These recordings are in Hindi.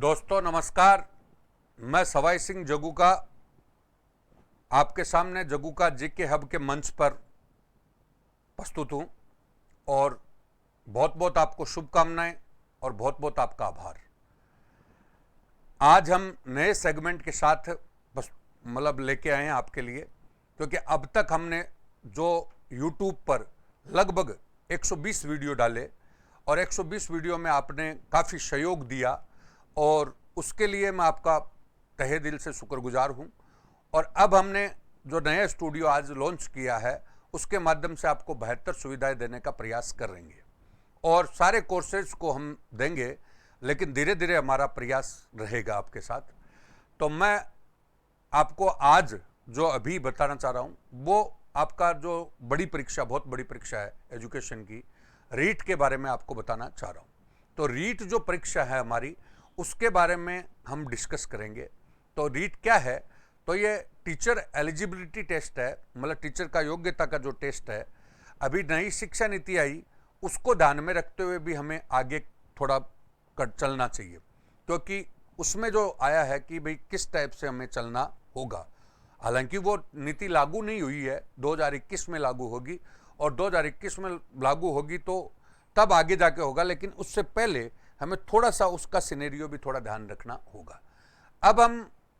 दोस्तों नमस्कार। मैं सवाई सिंह जग्गू का आपके सामने जग्गू का जीके हब के मंच पर प्रस्तुत हूं और बहुत बहुत आपको शुभकामनाएं और बहुत बहुत आपका आभार। आज हम नए सेगमेंट के साथ लेके आए हैं आपके लिए, क्योंकि अब तक हमने जो YouTube पर लगभग 120 वीडियो डाले और 120 वीडियो में आपने काफ़ी सहयोग दिया और उसके लिए मैं आपका तहे दिल से शुक्रगुजार हूं। और अब हमने जो नया स्टूडियो आज लॉन्च किया है उसके माध्यम से आपको बेहतर सुविधाएं देने का प्रयास करेंगे और सारे कोर्सेज को हम देंगे, लेकिन धीरे धीरे हमारा प्रयास रहेगा आपके साथ। तो मैं आपको आज जो अभी बताना चाह रहा हूं वो आपका जो बड़ी परीक्षा, बहुत बड़ी परीक्षा है एजुकेशन की, रीट के बारे में आपको बताना चाह रहा हूं। तो रीट जो परीक्षा है हमारी, उसके बारे में हम डिस्कस करेंगे। तो रीट क्या है? तो ये टीचर एलिजिबिलिटी टेस्ट है, मतलब टीचर का योग्यता का जो टेस्ट है। अभी नई शिक्षा नीति आई, उसको ध्यान में रखते हुए भी हमें आगे थोड़ा चलना चाहिए, क्योंकि उसमें जो आया है कि भाई किस टाइप से हमें चलना होगा। हालांकि वो नीति लागू नहीं हुई है, 2021 में लागू होगी और 2021 में लागू होगी तो तब आगे जाके होगा, लेकिन उससे पहले हमें थोड़ा सा उसका सिनेरियो भी थोड़ा ध्यान रखना होगा। अब हम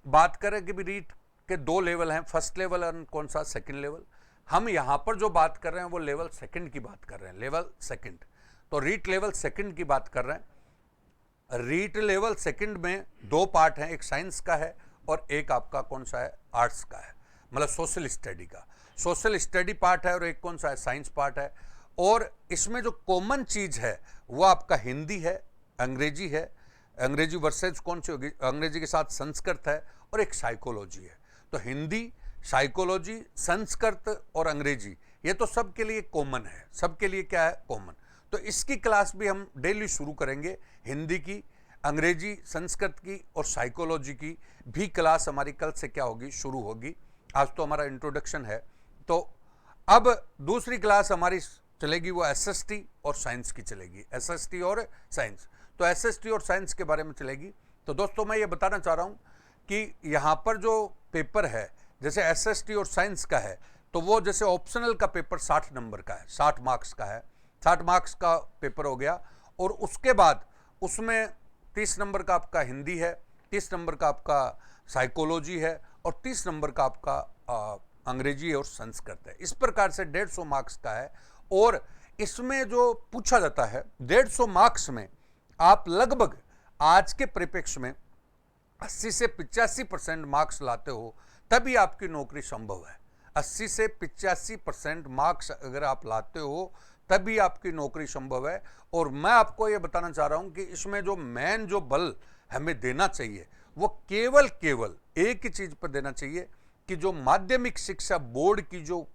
बात करें कि भी रीट के दो लेवल हैं, फर्स्ट लेवल और कौन सा सेकंड लेवल। हम यहाँ पर जो बात कर रहे हैं वो लेवल सेकंड की बात कर रहे हैं, लेवल सेकंड। तो रीट लेवल सेकंड की बात कर रहे हैं। रीट लेवल सेकंड में दो पार्ट हैं, एक साइंस का है और एक आपका कौन सा है, आर्ट्स का है, मतलब सोशल स्टडी का। सोशल स्टडी पार्ट है और एक कौन सा है, साइंस पार्ट है। और इसमें जो कॉमन चीज है वो आपका हिंदी है, अंग्रेजी है, अंग्रेजी वर्सेज कौन सी होगी, अंग्रेजी के साथ संस्कृत है और एक साइकोलॉजी है। तो हिंदी, साइकोलॉजी, संस्कृत और अंग्रेजी ये तो सबके लिए कॉमन है, सबके लिए क्या है, कॉमन। तो इसकी क्लास भी हम डेली शुरू करेंगे। हिंदी की, अंग्रेजी, संस्कृत की और साइकोलॉजी की भी क्लास हमारी कल से क्या होगी, शुरू होगी। आज तो हमारा इंट्रोडक्शन है। तो अब दूसरी क्लास हमारी चलेगी वो एसएसटी और साइंस की चलेगी, एसएसटी और साइंस। तो एसएसटी और साइंस के बारे में चलेगी। तो दोस्तों मैं ये बताना चाह रहा हूँ कि यहाँ पर जो पेपर है, जैसे एसएसटी और साइंस का है, तो वो जैसे ऑप्शनल का पेपर 60 नंबर का है, 60 मार्क्स का है, 60 मार्क्स का पेपर हो गया। और उसके बाद उसमें 30 नंबर का आपका हिंदी है, 30 नंबर का आपका साइकोलॉजी है और 30 नंबर का आपका अंग्रेजी और संस्कृत है। इस प्रकार से 150 मार्क्स का है। और इसमें जो पूछा जाता है 150 मार्क्स में आप लगभग आज के परिप्रेक्ष्य में 80 से 85% मार्क्स लाते हो तभी आपकी नौकरी संभव है। 80 से 85% मार्क्स अगर आप लाते हो तभी आपकी नौकरी संभव है। और मैं आपको यह बताना चाह रहा हूं कि इसमें जो मेन जो बल हमें देना चाहिए वो केवल एक ही चीज पर देना चाहिए कि जो माध्यमिक शिक्षा बोर्ड की जो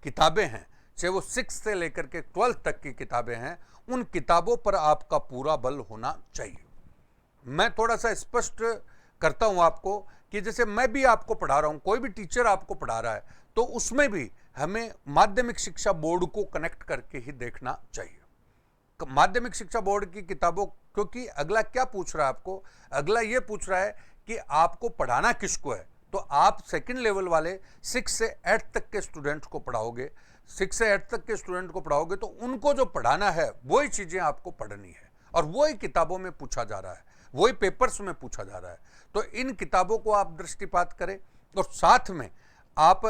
किताबें हैं, चाहे वो 6 से लेकर के 12 तक की किताबें हैं, उन किताबों पर आपका पूरा बल होना चाहिए। मैं थोड़ा सा स्पष्ट करता हूं आपको कि जैसे मैं भी आपको पढ़ा रहा हूं, कोई भी टीचर आपको पढ़ा रहा है, तो उसमें भी हमें माध्यमिक शिक्षा बोर्ड को कनेक्ट करके ही देखना चाहिए। माध्यमिक शिक्षा बोर्ड की किताबों, क्योंकि अगला क्या पूछ रहा है आपको, अगला ये पूछ रहा है कि आपको पढ़ाना किसको है। तो आप सेकंड लेवल वाले 6 से 8 तक के स्टूडेंट को पढ़ाओगे, 6 से 8 तक के स्टूडेंट को पढ़ाओगे तो उनको जो पढ़ाना है वही चीजें आपको पढ़नी है और वही किताबों में पूछा जा रहा है, वही पेपर्स में पूछा जा रहा है। तो इन किताबों को आप दृष्टिपात करें और साथ में आप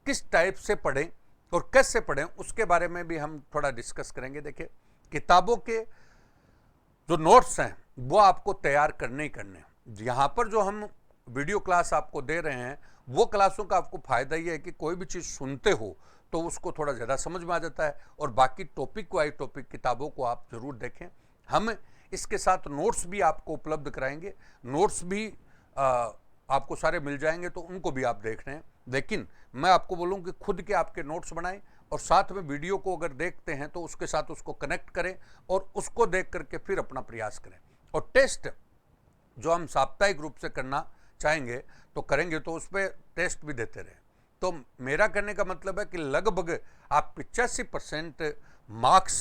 किस टाइप से पढ़ें और कैसे पढ़ें उसके बारे में भी हम थोड़ा डिस्कस करेंगे। देखिए, किताबों के जो नोट्स हैं वो आपको तैयार करने ही करने। यहाँ पर जो हम वीडियो क्लास आपको दे रहे हैं वो क्लासों का आपको फायदा ये है कि कोई भी चीज़ सुनते हो तो उसको थोड़ा ज़्यादा समझ में आ जाता है और बाकी टॉपिक वाइज टॉपिक किताबों को आप ज़रूर देखें। हम इसके साथ नोट्स भी आपको उपलब्ध कराएंगे, नोट्स भी आपको सारे मिल जाएंगे, तो उनको भी आप देख रहे हैं। लेकिन मैं आपको बोलूँ कि खुद के आपके नोट्स बनाएं और साथ में वीडियो को अगर देखते हैं तो उसके साथ उसको कनेक्ट करें और उसको देख करके फिर अपना प्रयास करें। और टेस्ट जो हम साप्ताहिक रूप से करना चाहेंगे तो करेंगे, तो उस पर टेस्ट भी देते रहें। तो मेरा कहने का मतलब है कि लगभग आप 85% मार्क्स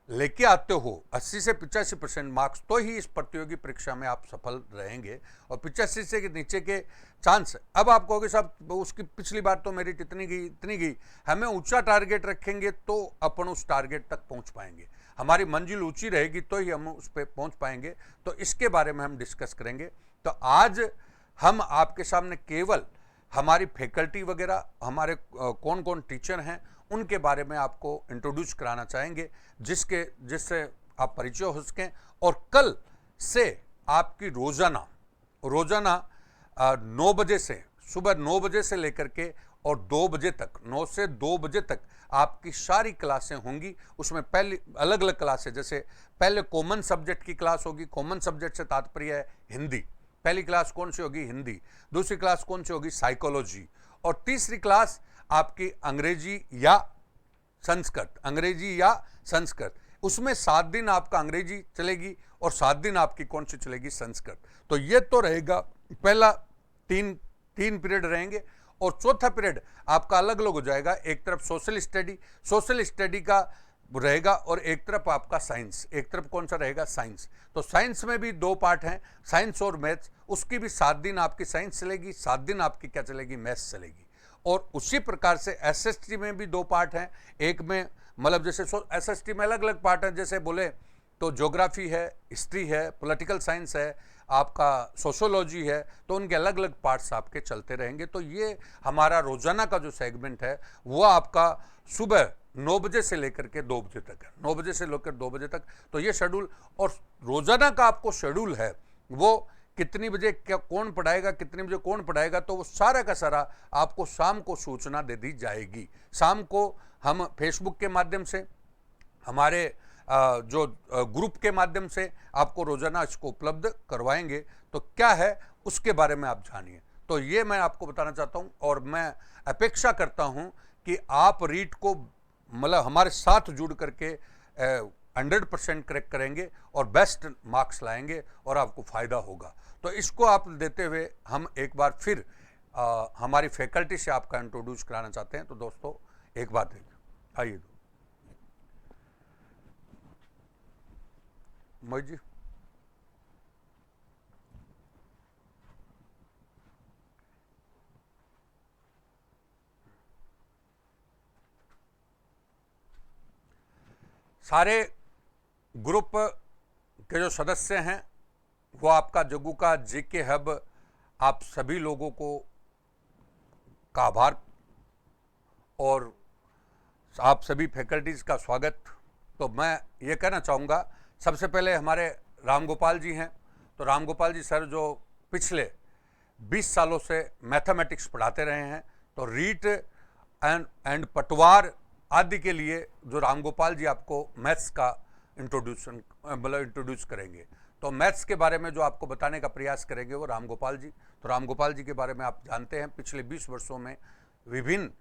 लेके आते हो 80 से 85% मार्क्स, तो ही इस प्रतियोगी परीक्षा में आप सफल रहेंगे। और 85 से नीचे के चांस, अब आप कहोगे साहब उसकी पिछली बार तो मेरिट इतनी गई, हमें ऊंचा टारगेट रखेंगे तो अपन उस टारगेट तक पहुंच पाएंगे, हमारी मंजिल ऊंची रहेगी तो ही हम उस पर पहुंच पाएंगे। तो इसके बारे में हम डिस्कस करेंगे। तो आज हम आपके सामने केवल हमारी फैकल्टी वगैरह, हमारे कौन कौन टीचर हैं, उनके बारे में आपको इंट्रोड्यूस कराना चाहेंगे, जिससे आप परिचय हो सकें। और कल से आपकी रोजाना 9 बजे से, सुबह 9 बजे से लेकर के और 2 बजे तक, 9 से 2 बजे तक आपकी सारी क्लासें होंगी। उसमें पहली अलग अलग क्लासें, जैसे पहले कॉमन सब्जेक्ट की क्लास होगी। कॉमन सब्जेक्ट से तात्पर्य है हिंदी। पहली क्लास कौन सी होगी? हिंदी। दूसरी क्लास कौन सी होगी? साइकोलॉजी। और तीसरी क्लास आपकी अंग्रेजी या संस्कृत। उसमें 7 दिन आपका अंग्रेजी चलेगी और 7 दिन आपकी कौन सी चलेगी? संस्कृत। तो ये तो रहेगा पहला, तीन पीरियड रहेंगे। और चौथा पीरियड आपका अलग अलग हो जाएगा। एक तरफ सोशल स्टडी का रहेगा और एक तरफ आपका साइंस। एक तरफ कौन सा रहेगा? साइंस। तो साइंस में भी 2 पार्ट हैं, साइंस और मैथ्स। उसकी भी 7 दिन आपकी साइंस चलेगी, 7 दिन आपकी क्या चलेगी? मैथ्स चलेगी। और उसी प्रकार से एसएसटी में भी 2 पार्ट हैं। एक में मतलब जैसे एसएसटी में अलग अलग पार्ट हैं, जैसे बोले तो ज्योग्राफी है, हिस्ट्री है, पॉलिटिकल साइंस है, आपका सोशोलॉजी है। तो उनके अलग अलग पार्ट्स आपके चलते रहेंगे। तो ये हमारा रोजाना का जो सेगमेंट है वो आपका सुबह 9 बजे से लेकर के 2 बजे तक है। 9 बजे से लेकर 2 बजे तक। तो ये शेड्यूल, और रोजाना का आपको शेड्यूल है वो कितनी बजे क्या कौन पढ़ाएगा, कितने बजे कौन पढ़ाएगा, तो वो सारा का सारा आपको शाम को सूचना दे दी जाएगी। शाम को हम फेसबुक के माध्यम से, हमारे जो ग्रुप के माध्यम से आपको रोजाना इसको उपलब्ध करवाएंगे। तो क्या है उसके बारे में आप जानिए। तो ये मैं आपको बताना चाहता हूँ और मैं अपेक्षा करता हूँ कि आप रीट को मतलब हमारे साथ जुड़ करके 100% करेक्ट करेंगे और बेस्ट मार्क्स लाएंगे और आपको फ़ायदा होगा। तो इसको आप देते हुए हम एक बार फिर हमारी फैकल्टी से आपका इंट्रोड्यूस कराना चाहते हैं। तो दोस्तों एक बात है, आइए मोहित जी। सारे ग्रुप के जो सदस्य हैं वो आपका जग्गू का जीके हब, आप सभी लोगों को का आभार और आप सभी फैकल्टीज़ का स्वागत। तो मैं ये कहना चाहूँगा, सबसे पहले हमारे राम गोपाल जी हैं। तो राम गोपाल जी सर जो पिछले 20 सालों से मैथमेटिक्स पढ़ाते रहे हैं, तो रीट एंड पटवार आदि के लिए जो राम गोपाल जी आपको मैथ्स का इंट्रोड्यूस करेंगे। तो मैथ्स के बारे में जो आपको बताने का प्रयास करेंगे वो राम गोपाल जी। तो राम गोपाल जी के बारे में आप जानते हैं, पिछले 20 वर्षों में विभिन्न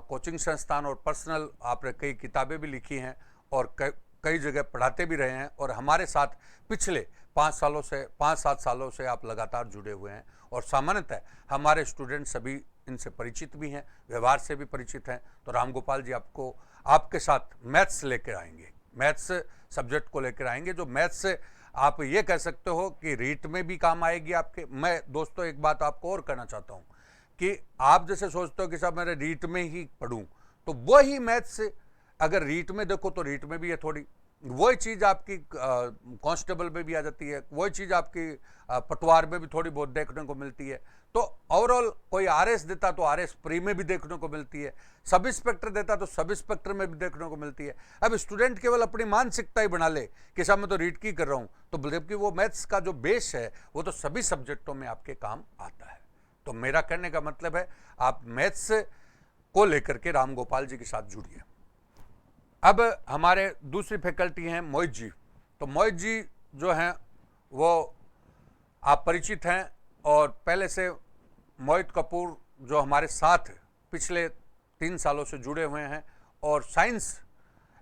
कोचिंग संस्थान और पर्सनल आपने कई किताबें भी लिखी हैं और कई जगह पढ़ाते भी रहे हैं। और हमारे साथ पिछले 5-7 सालों से आप लगातार जुड़े हुए हैं। और सामान्यतः हमारे स्टूडेंट सभी इनसे परिचित भी हैं, व्यवहार से भी परिचित हैं। तो राम गोपाल जी आपको आपके साथ मैथ्स लेकर आएंगे, मैथ्स सब्जेक्ट को लेकर आएंगे, जो मैथ्स आप ये कह सकते हो कि रीट में भी काम आएगी आपके। मैं दोस्तों एक बात आपको और कहना चाहता हूँ कि आप जैसे सोचते हो कि साहब मेरे रीट में ही पढ़ूँ, तो वही मैथ्स अगर रीट में देखो तो रीट में भी है थोड़ी, वही चीज़ आपकी कांस्टेबल में भी आ जाती है, वही चीज़ आपकी पटवार में भी थोड़ी बहुत देखने को मिलती है। तो ओवरऑल कोई आरएस देता तो आरएस प्री में भी देखने को मिलती है, सब इंस्पेक्टर देता तो सब इंस्पेक्टर में भी देखने को मिलती है। अब स्टूडेंट केवल अपनी मानसिकता ही बना ले कि साहब मैं तो रीट की कर रहा हूँ, तो जबकि वो मैथ्स का जो बेस है वो तो सभी सब्जेक्टों में आपके काम आता है। तो मेरा कहने का मतलब है आप मैथ्स को लेकर के राम गोपाल जी के साथ जुड़िए। अब हमारे दूसरी फैकल्टी हैं मोहित जी। तो मोहित जी जो हैं वो आप परिचित हैं, और पहले से मोहित कपूर जो हमारे साथ पिछले 3 सालों से जुड़े हुए हैं और साइंस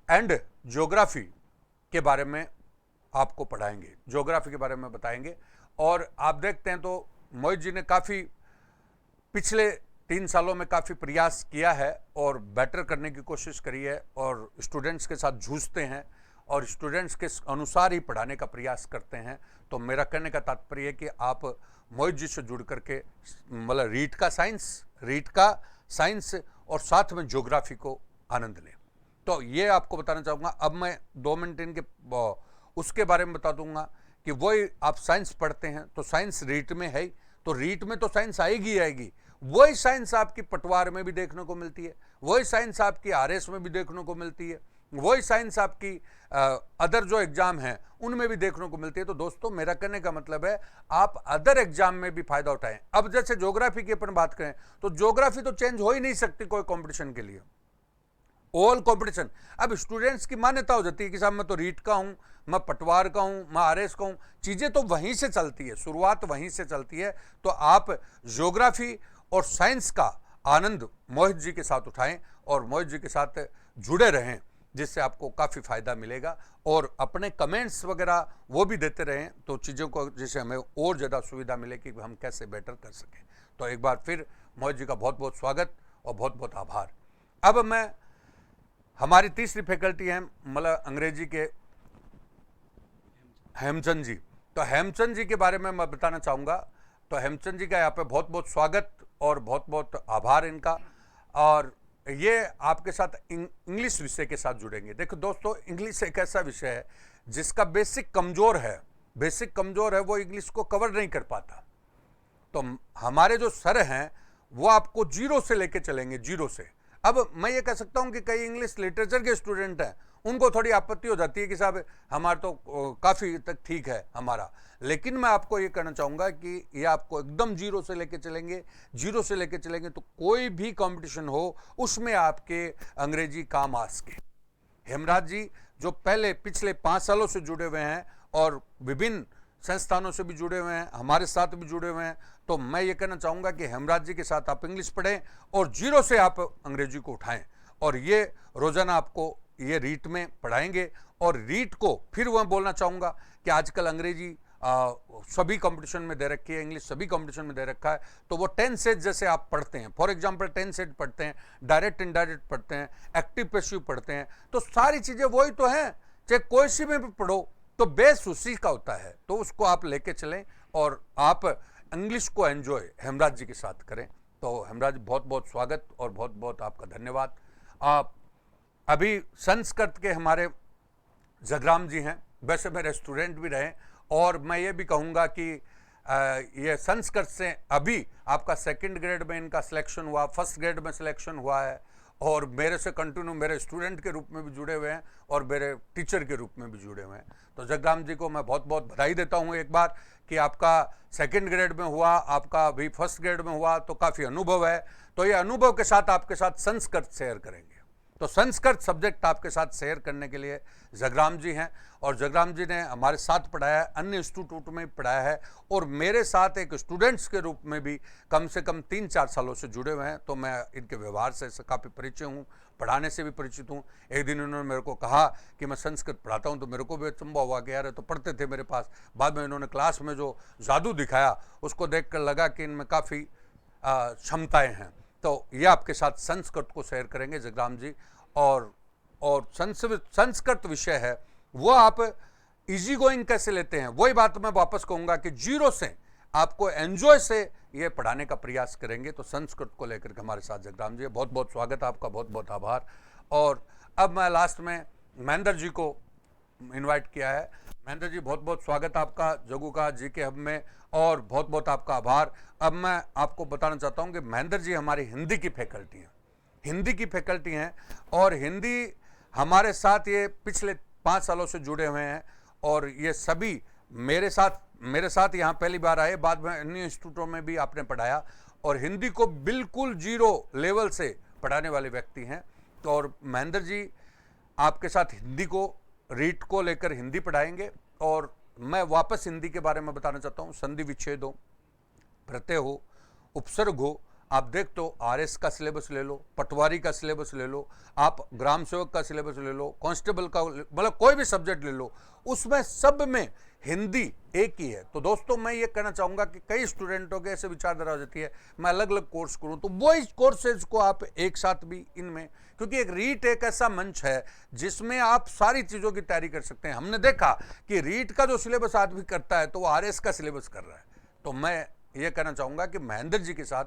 एंड ज्योग्राफी के बारे में आपको पढ़ाएंगे, ज्योग्राफी के बारे में बताएंगे। और आप देखते हैं तो मोहित जी ने काफ़ी पिछले 3 सालों में काफ़ी प्रयास किया है और बेटर करने की कोशिश करी है और स्टूडेंट्स के साथ जूझते हैं और स्टूडेंट्स के अनुसार ही पढ़ाने का प्रयास करते हैं। तो मेरा कहने का तात्पर्य है कि आप मोहित जी से जुड़ करके मतलब रीट का साइंस और साथ में ज्योग्राफी को आनंद लें। तो ये आपको बताना चाहूँगा। अब मैं 2 मिनट इनके उसके बारे में बता दूंगा कि वही आप साइंस पढ़ते हैं तो साइंस रीट में है ही, तो रीट में तो साइंस आएगी आएगी। वही साइंस आपकी पटवार में भी देखने को मिलती है, वही साइंस आपकी आरएस में भी देखने को मिलती है, वही साइंस आपकी अदर जो एग्जाम हैं उनमें भी देखने को मिलती है। तो दोस्तों मेरा कहने का मतलब है आप अदर एग्जाम में भी फायदा उठाएं। अब जैसे ज्योग्राफी की अपन बात करें तो ज्योग्राफी तो चेंज हो ही नहीं सकती कोई कंपटीशन के लिए, ऑल कंपटीशन। अब स्टूडेंट्स की मान्यता हो जाती है कि साहब मैं तो रीट का हूं, मैं पटवार का हूं, मैं आरएस का हूं, चीजें तो वहीं से चलती है, शुरुआत वहीं से चलती है। तो आप ज्योग्राफी और साइंस का आनंद मोहित जी के साथ उठाएं और मोहित जी के साथ जुड़े रहें, जिससे आपको काफ़ी फ़ायदा मिलेगा। और अपने कमेंट्स वगैरह वो भी देते रहें तो चीज़ों को जिससे हमें और ज़्यादा सुविधा मिले कि हम कैसे बेटर कर सकें। तो एक बार फिर मोहित जी का बहुत बहुत स्वागत और बहुत बहुत आभार। अब मैं हमारी तीसरी फैकल्टी हैं मतलब अंग्रेजी के हेमचंद जी। तो हेमचंद जी के बारे में मैं बताना चाहूँगा। तो हेमचंद जी का यहाँ पे बहुत बहुत स्वागत और बहुत बहुत आभार इनका। और ये आपके साथ इंग्लिश विषय के साथ जुड़ेंगे। देखो दोस्तों, इंग्लिश एक ऐसा विषय है जिसका बेसिक कमज़ोर है, वो इंग्लिश को कवर नहीं कर पाता। तो हमारे जो सर हैं वो आपको जीरो से लेके चलेंगे, जीरो से। अब मैं ये कह सकता हूँ कि कई इंग्लिश लिटरेचर के स्टूडेंट हैं, उनको थोड़ी आपत्ति हो जाती है कि साहब हमारा तो काफ़ी तक ठीक है हमारा, लेकिन मैं आपको ये कहना चाहूँगा कि ये आपको एकदम जीरो से लेके चलेंगे तो कोई भी कंपटीशन हो उसमें आपके अंग्रेजी काम आ सके। हेमराज जी जो पहले पिछले 5 सालों से जुड़े हुए हैं और विभिन्न संस्थानों से भी जुड़े हुए हैं, हमारे साथ भी जुड़े हुए हैं, तो मैं ये कहना चाहूँगा कि हेमराज जी के साथ आप इंग्लिश पढ़ें और जीरो से आप अंग्रेजी को उठाएं। और ये रोज़ाना आपको ये रीट में पढ़ाएंगे। और रीट को फिर मैं बोलना चाहूँगा कि आजकल अंग्रेजी सभी कंपटीशन में दे रखी है, इंग्लिश सभी कंपटीशन में दे रखा है। तो वो 10 सेट जैसे आप पढ़ते हैं, फॉर एग्जांपल 10 सेट पढ़ते हैं, डायरेक्ट इनडायरेक्ट पढ़ते हैं, एक्टिव पैसिव पढ़ते हैं, तो सारी चीज़ें वही तो हैं। चाहे कोई सी में भी पढ़ो तो बेस उसी का होता है। तो उसको आप लेके चलें और आप इंग्लिश को एंजॉय हेमराज जी के साथ करें। तो हेमराज बहुत बहुत स्वागत और बहुत बहुत आपका धन्यवाद। आप अभी संस्कृत के हमारे जगराम जी हैं, वैसे मेरे स्टूडेंट भी रहे, और मैं ये भी कहूँगा कि ये संस्कृत से अभी आपका 2nd ग्रेड में इनका सिलेक्शन हुआ, 1st ग्रेड में सिलेक्शन हुआ है, और मेरे से कंटिन्यू मेरे स्टूडेंट के रूप में भी जुड़े हुए हैं और मेरे टीचर के रूप में भी जुड़े हुए हैं। तो जगराम जी को मैं बहुत बहुत बधाई देता हूँ एक बार कि आपका 2nd ग्रेड में हुआ, आपका अभी 1st ग्रेड में हुआ, तो काफ़ी अनुभव है। तो ये अनुभव के साथ आपके साथ संस्कृत शेयर करेंगे। तो संस्कृत सब्जेक्ट आपके साथ शेयर करने के लिए जगराम जी हैं, और जगराम जी ने हमारे साथ पढ़ाया है, अन्य इंस्टीट्यूट में पढ़ाया है, और मेरे साथ एक स्टूडेंट्स के रूप में भी कम से कम 3-4 सालों से जुड़े हुए हैं। तो मैं इनके व्यवहार से काफ़ी परिचय हूँ, पढ़ाने से भी परिचित हूँ। एक दिन इन्होंने मेरे को कहा कि मैं संस्कृत पढ़ाता हूँ, तो मेरे को भी अचंभा हुआ कि यार तो पढ़ते थे मेरे पास। बाद में इन्होंने क्लास में जो जादू दिखाया उसको देख कर लगा कि इनमें काफ़ी क्षमताएँ हैं। तो ये आपके साथ संस्कृत को शेयर करेंगे जगराम जी। और संस्कृत विषय है वो आप इजी गोइंग कैसे लेते हैं, वही बात मैं वापस कहूँगा कि जीरो से आपको एंजॉय से ये पढ़ाने का प्रयास करेंगे। तो संस्कृत को लेकर के हमारे साथ जगराम जी, बहुत बहुत स्वागत है आपका, बहुत बहुत आभार। और अब मैं लास्ट में महेंद्र जी को इनवाइट किया है। महेंद्र जी बहुत बहुत स्वागत आपका जगू का जीके हब में, और बहुत बहुत आपका आभार। अब मैं आपको बताना चाहता हूँ कि महेंद्र जी हमारी हिंदी की फैकल्टी हैं, और हिंदी हमारे साथ ये पिछले 5 सालों से जुड़े हुए हैं, और ये सभी मेरे साथ यहाँ पहली बार आए, बाद में अन्य इंस्टीट्यूटों में भी आपने पढ़ाया, और हिंदी को बिल्कुल जीरो लेवल से पढ़ाने वाले व्यक्ति हैं। तो और महेंद्र जी आपके साथ हिंदी को रीट को लेकर हिंदी पढ़ाएंगे। और मैं वापस हिंदी के बारे में बताना चाहता हूँ। संधि विच्छेद हो, प्रत्यय हो, उपसर्ग हो, आप देख तो आरएस का सिलेबस ले लो, पटवारी का सिलेबस ले लो, आप ग्राम सेवक का सिलेबस ले लो, कांस्टेबल का, मतलब कोई भी सब्जेक्ट ले लो, उसमें सब में हिंदी एक ही है। तो दोस्तों मैं ये कहना चाहूँगा कि कई स्टूडेंटों के ऐसे विचारधारा हो जाती है मैं अलग अलग कोर्स करूँ, तो वो इस कोर्सेज को आप एक साथ भी इनमें, क्योंकि एक रीट एक ऐसा मंच है जिसमें आप सारी चीज़ों की तैयारी कर सकते हैं। हमने देखा कि रीट का जो सिलेबस आदमी करता है तो वो आरएस का सिलेबस कर रहा है। तो मैं ये कहना चाहूँगा कि महेंद्र जी के साथ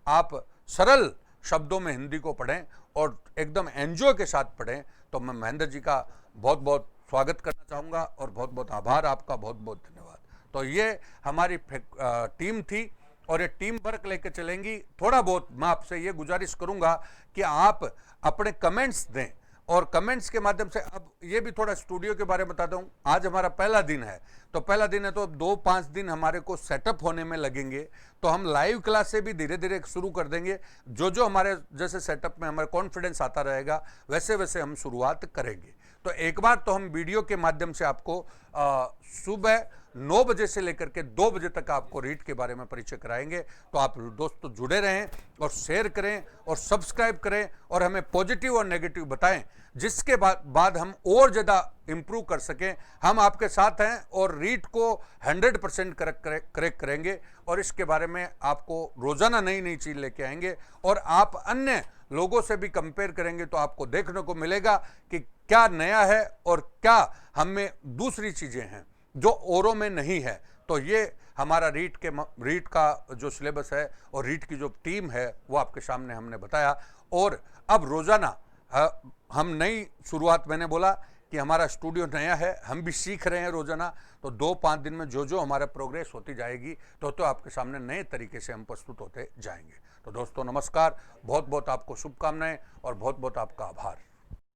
आप सरल शब्दों में हिंदी को पढ़ें और एकदम एंजॉय के साथ पढ़ें। तो मैं महेंद्र जी का बहुत बहुत स्वागत करना चाहूँगा और बहुत बहुत आभार आपका, बहुत बहुत धन्यवाद। तो ये हमारी टीम थी और ये टीम वर्क लेके चलेंगी। थोड़ा बहुत मैं आपसे ये गुजारिश करूँगा कि आप अपने कमेंट्स दें और कमेंट्स के माध्यम से, अब ये भी थोड़ा स्टूडियो के बारे में बताता हूँ। आज हमारा पहला दिन है, तो पहला दिन है तो 2-5 दिन हमारे को सेटअप होने में लगेंगे। तो हम लाइव क्लास से भी धीरे धीरे शुरू कर देंगे। जो जो हमारे जैसे सेटअप में हमारा कॉन्फिडेंस आता रहेगा वैसे वैसे हम शुरुआत करेंगे। तो एक बार तो हम वीडियो के माध्यम से आपको सुबह 9 बजे से लेकर के 2 बजे तक आपको रीट के बारे में परिचय कराएंगे। तो आप दोस्तों जुड़े रहें और शेयर करें और सब्सक्राइब करें और हमें पॉजिटिव और नेगेटिव बताएं, जिसके बाद हम और ज़्यादा इम्प्रूव कर सकें। हम आपके साथ हैं और रीट को 100% करेक्ट करेंगे और इसके बारे में आपको रोज़ाना नई नई चीज़ लेके आएंगे और आप अन्य लोगों से भी कंपेयर करेंगे तो आपको देखने को मिलेगा कि क्या नया है और क्या हमें दूसरी चीज़ें हैं जो औरों में नहीं है। तो ये हमारा रीट का जो सिलेबस है और रीट की जो टीम है वो आपके सामने हमने बताया। और अब रोज़ाना हम नई शुरुआत, मैंने बोला कि हमारा स्टूडियो नया है, हम भी सीख रहे हैं रोज़ाना। तो 2-5 दिन में जो जो हमारा प्रोग्रेस होती जाएगी तो आपके सामने नए तरीके से हम प्रस्तुत होते जाएंगे। तो दोस्तों नमस्कार, बहुत बहुत आपको शुभकामनाएं और बहुत बहुत आपका आभार।